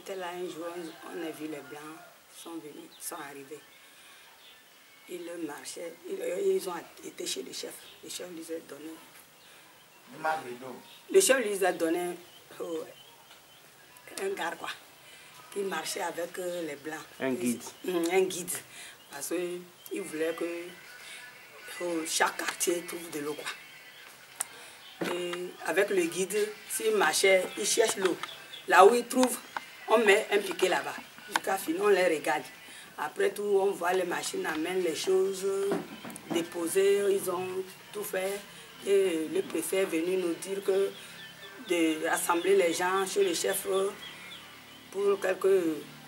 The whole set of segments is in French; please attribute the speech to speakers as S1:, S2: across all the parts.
S1: était là un jour, on a vu les Blancs, sont venus, sont arrivés. Ils marchaient, ils ont été chez le chef. Le chef lui a donné. Le chef lui a donné un gars quoi, qui marchait avec les Blancs.
S2: Un guide.
S1: Un guide. Parce qu'il voulait que chaque quartier trouve de l'eau quoi. Et avec le guide, s'il marchait, il cherche l'eau. Là où il trouve, on met un piquet là-bas. Jusqu'à finir, on les regarde. Après tout, on voit les machines amènent les choses déposées, ils ont tout fait. Et le préfet est venu nous dire que de rassembler les gens chez le chef pour quelques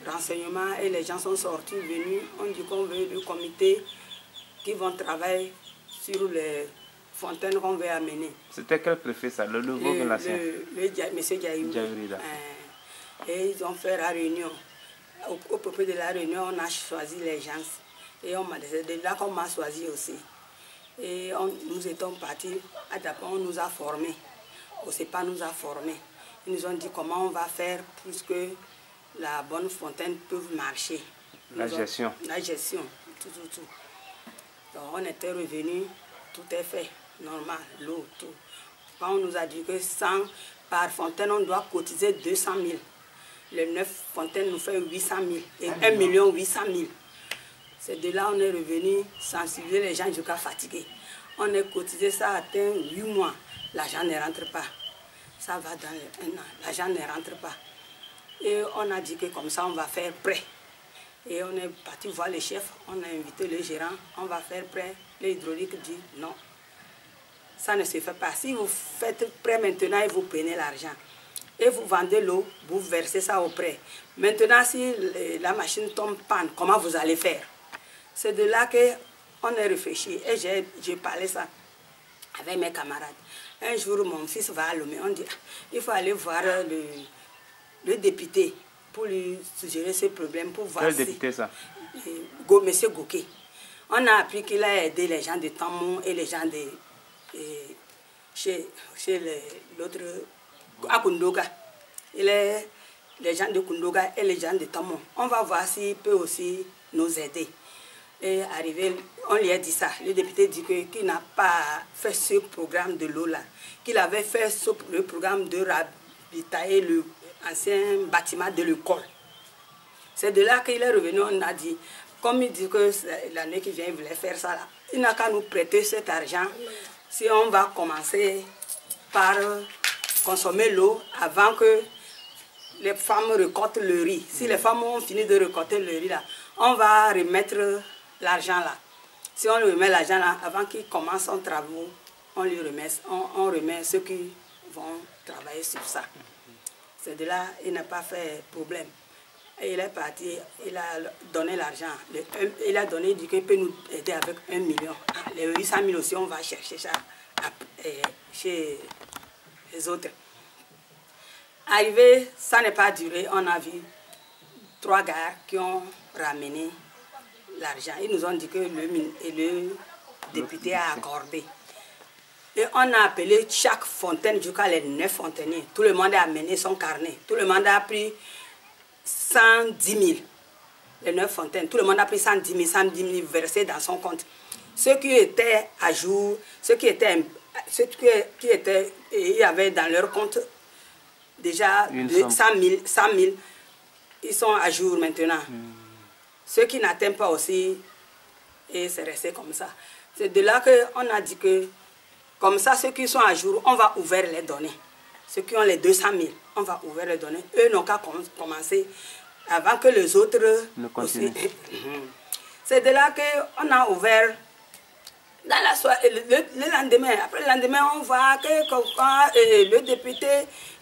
S1: renseignements. Et les gens sont sortis, venus. On dit qu'on veut le comité qui vont travailler sur les fontaines qu'on veut amener.
S2: C'était quel préfet ça? Le nouveau ou l'ancien?
S1: Monsieur Djaïouri. Et ils ont fait la réunion. Au propos de la réunion, on a choisi les gens. Et c'est de là qu'on m'a choisi aussi. Et nous étions partis. À Dapon, on nous a formés. Au CEPA nous a formés. Ils nous ont dit comment on va faire pour que la bonne fontaine peut marcher. La gestion, tout. Donc on était revenus, tout est fait, normal, l'eau, tout. Quand on nous a dit que 100 par fontaine, on doit cotiser 200 000. Les 9 fontaines nous fait 800 000 et 1 800 000. C'est de là on est revenu sensibiliser les gens jusqu'à fatiguer. On a cotisé, ça a atteint 8 mois. L'argent ne rentre pas. Ça va dans un an, l'argent ne rentre pas. Et on a dit que comme ça on va faire prêt. Et on est parti voir le chef, on a invité le gérant, on va faire prêt. L'hydraulique dit non, ça ne se fait pas. Si vous faites prêt maintenant et vous prenez l'argent, et vous vendez l'eau, vous versez ça au prêt. Maintenant, si la machine tombe panne, comment vous allez faire? C'est de là qu'on a réfléchi et j'ai parlé ça avec mes camarades. Un jour, mon fils va à Lomé, on dit il faut aller voir le député pour lui suggérer ses problèmes, pour voir
S2: quel député ça?
S1: Monsieur Gouké. On a appris qu'il a aidé les gens de Tamon et les gens de chez l'autre, à Kundoga. Les gens de Kundoga et les gens de Tamon. On va voir s'il peut aussi nous aider. Et arrivé, on lui a dit ça. Le député dit qu'il n'a pas fait ce programme de l'eau là, qu'il avait fait le programme de ravitailler l'ancien bâtiment de l'école. C'est de là qu'il est revenu, on a dit, comme il dit que l'année qui vient, il voulait faire ça là, il n'a qu'à nous prêter cet argent si on va commencer par consommer l'eau avant que les femmes récoltent le riz. Si les femmes ont fini de récolter le riz là, on va remettre l'argent là. Si on lui remet l'argent là, avant qu'il commence son travaux, on remet ceux qui vont travailler sur ça. C'est de là, il n'a pas fait problème. Et il est parti, il a donné l'argent. Il a donné, il dit qu'il peut nous aider avec 1 million. Les 800 000 aussi, on va chercher ça chez les autres. Arrivé, ça n'est pas duré, on a vu 3 gars qui ont ramené l'argent. Ils nous ont dit que le député a accordé. Et on a appelé chaque fontaine jusqu'à les 9 fontainiers. Tout le monde a amené son carnet. Tout le monde a pris 110 000. Les 9 fontaines. Tout le monde a pris 110 000 versés dans son compte. Ceux qui étaient à jour, il y avait dans leur compte déjà 100 000, ils sont à jour maintenant. Ceux qui n'atteignent pas aussi, et c'est resté comme ça. C'est de là qu'on a dit que, comme ça, ceux qui sont à jour, on va ouvrir les données. Ceux qui ont les 200 000, on va ouvrir les données. Eux n'ont qu'à commencer avant que les autres aussi. C'est de là qu'on a ouvert. Dans la soirée, le lendemain, après le lendemain, on voit que le député,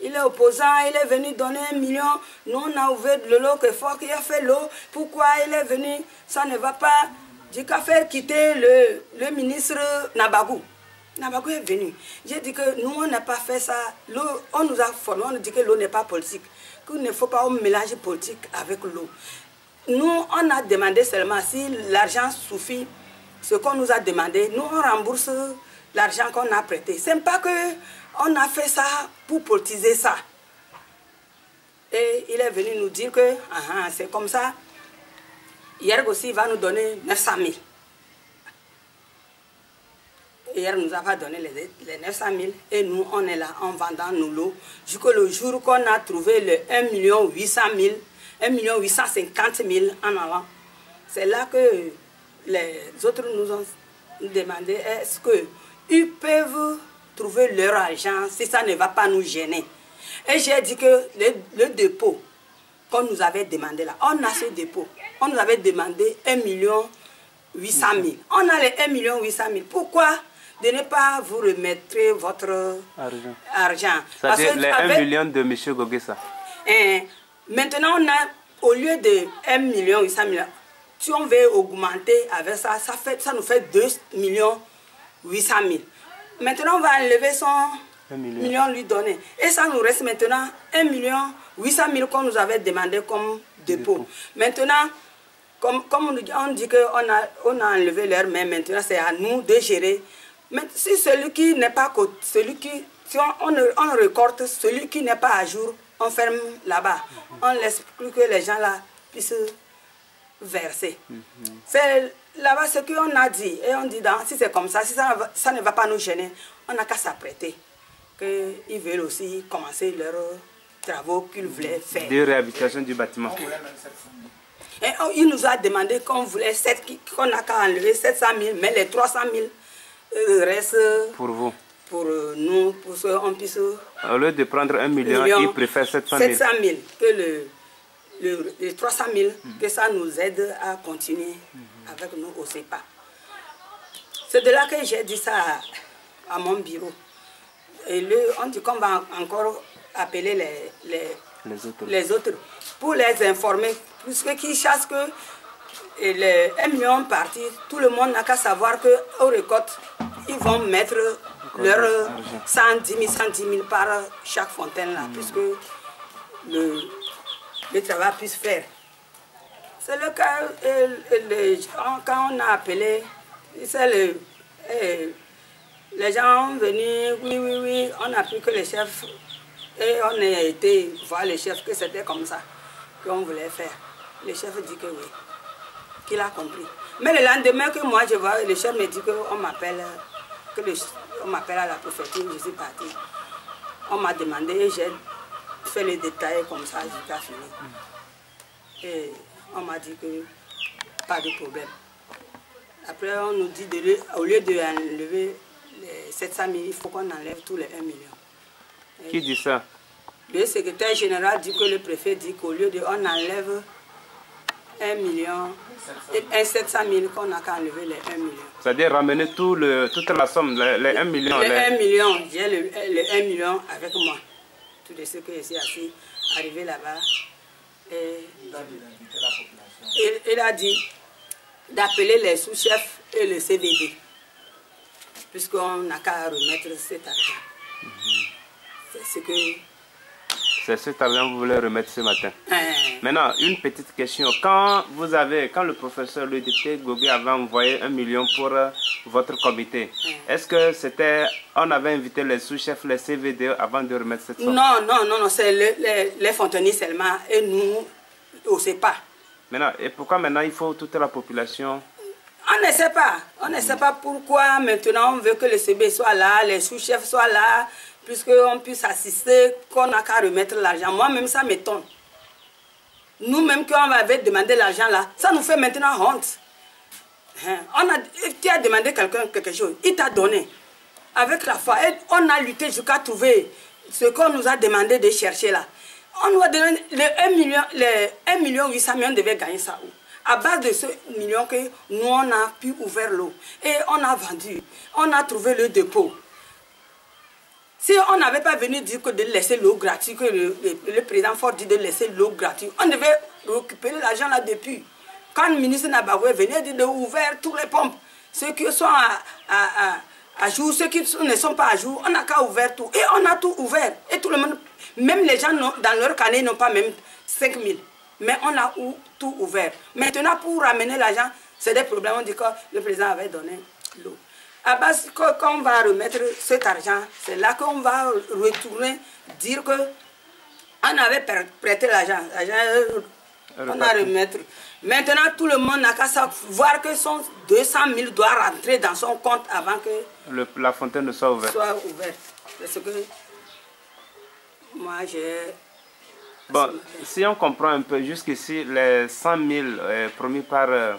S1: il est opposant, il est venu donner 1 million. Nous, on a ouvert de l'eau, que fort qu'il a fait l'eau. Pourquoi il est venu? Ça ne va pas. J'ai qu'à faire quitter le ministre Nabagou. Nabagou est venu. J'ai dit que nous, on n'a pas fait ça. On nous a formé, on nous dit que l'eau n'est pas politique. Qu'il ne faut pas mélanger politique avec l'eau. Nous, on a demandé seulement si l'argent suffit. Ce qu'on nous a demandé, nous on rembourse l'argent qu'on a prêté. Ce n'est pas qu'on a fait ça pour politiser ça. Et il est venu nous dire que c'est comme ça. Hier aussi, il va nous donner 900 000. Hier, il nous a pas donné les 900 000. Et nous, on est là en vendant nos lots. Jusqu'au jour qu'on a trouvé le 1 800 000, 1 850 000 en allant. C'est là que les autres nous ont demandé est-ce qu'ils peuvent trouver leur argent si ça ne va pas nous gêner. Et j'ai dit que le dépôt qu'on nous avait demandé là, on a ce dépôt. On nous avait demandé 1 800 000. On a les 1 800 000. Pourquoi de ne pas vous remettre votre argent?
S2: C'est-à-dire les 1 million de M. Gogessa.
S1: Maintenant, on a, au lieu de 1 800 000, si on veut augmenter avec ça, ça nous fait 2 800 000. Maintenant, on va enlever son 1 million lui donner. Et ça nous reste maintenant 1 800 000 qu'on nous avait demandé comme dépôt. Maintenant, comme on dit qu'on a enlevé leur main, maintenant c'est à nous de gérer. Mais si celui qui n'est pas si on récolte celui qui n'est pas à jour, on ferme là-bas. On laisse plus que les gens là puissent verser. C'est là-bas ce qu'on a dit. Et on dit, si c'est comme ça, si ça ne va pas nous gêner, on n'a qu'à s'apprêter. Qu'ils veulent aussi commencer leurs travaux qu'ils voulaient faire.
S2: De réhabilitation du bâtiment.
S1: Et il nous a demandé qu'on voulait qu'on n'a qu'à enlever 700 000, mais les 300 000 restent
S2: pour vous.
S1: Pour nous, pour qu'on puisse...
S2: Au lieu de prendre 1 million, il préfère 700 000.
S1: 700 000, que les 300 000, que ça nous aide à continuer avec nous au CEPA. C'est de là que j'ai dit ça à mon bureau. Et on dit qu'on va encore appeler les autres pour les informer, puisque qu'ils chassent que les 1 million partis, tout le monde n'a qu'à savoir qu'au récolte, ils vont mettre leur 110 000, 110 000 par chaque fontaine là, puisque le travail puisse faire. C'est le cas, quand on a appelé, les gens ont venu, oui, on a pu que les chefs, et on a été voir les chefs que c'était comme ça qu'on voulait faire. Le chef dit que oui, qu'il a compris. Mais le lendemain que moi je vois, le chef me dit qu'on m'appelle, on m'appelle à la préfecture, je suis partie. On m'a demandé et j'ai fait les détails comme ça jusqu'à finir. Et on m'a dit que pas de problème. Après on nous dit, au lieu d'enlever les 700 000, il faut qu'on enlève tous les 1 million. Et
S2: qui dit ça?
S1: Le secrétaire général dit que le préfet dit qu'au lieu de on enlève 1 million, 700 000, qu'on n'a qu'à enlever les 1 million.
S2: C'est-à-dire ramener toute la somme, les 1 million.
S1: Les 1 million, j'ai le 1 million avec moi. Tout de ce que je suis assis, arrivé là-bas. Il a dit d'appeler les sous-chefs et le CVD, puisqu'on n'a qu'à remettre cet argent.
S2: C'est cet argent que vous voulez remettre ce matin. Maintenant, une petite question. Quand le professeur, le député Gogé avait envoyé 1 million pour votre comité, est-ce que on avait invité les sous-chefs, les CVD avant de remettre cette somme?
S1: Non, c'est les fontainiers seulement et nous, on ne sait pas.
S2: Maintenant, et pourquoi maintenant il faut toute la population?
S1: On ne sait pas. On ne sait pas pourquoi maintenant on veut que le CB soit là, les sous-chefs soient là, puisqu'on puisse assister, qu'on n'a qu'à remettre l'argent. Moi-même, ça m'étonne. Nous-mêmes, quand on avait demandé l'argent là, ça nous fait maintenant honte. Tu as demandé quelqu'un quelque chose, il t'a donné. Avec la foi, et on a lutté jusqu'à trouver ce qu'on nous a demandé de chercher là. On nous a donné les 1 million 800 000, on devait gagner ça où? À base de ce million que nous, on a pu ouvrir l'eau. Et on a vendu. On a trouvé le dépôt. Si on n'avait pas venu dire que de laisser l'eau gratuite, que le président Ford dit de laisser l'eau gratuite, on devait récupérer l'argent là depuis. Quand le ministre Nabawé venait dire d'ouvrir toutes les pompes, ceux qui sont à jour, ceux qui ne sont pas à jour, on n'a qu'à ouvrir tout. Et on a tout ouvert. Et tout le monde, même les gens dans leur carnet n'ont pas même 5 000. Mais on a tout ouvert. Maintenant, pour ramener l'argent, c'est des problèmes. On dit que le président avait donné l'eau. À base, quand on va remettre cet argent, c'est là qu'on va retourner dire que On avait prêté l'argent. On a remettre. Maintenant, tout le monde n'a qu'à voir que son 200 000 doit rentrer dans son compte avant que
S2: la fontaine ne soit ouverte.
S1: Parce que moi, j'ai...
S2: Bon, si on comprend un peu, jusqu'ici, les 100 000 promis par le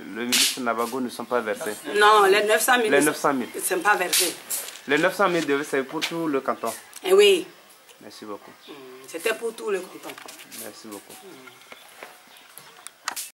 S2: ministre Navago ne sont pas versés.
S1: Non, les 900 000
S2: ne
S1: sont pas versés.
S2: Les 900 000, c'est pour tout le canton.
S1: Oui.
S2: Merci beaucoup.
S1: C'était pour tout le canton.
S2: Merci beaucoup.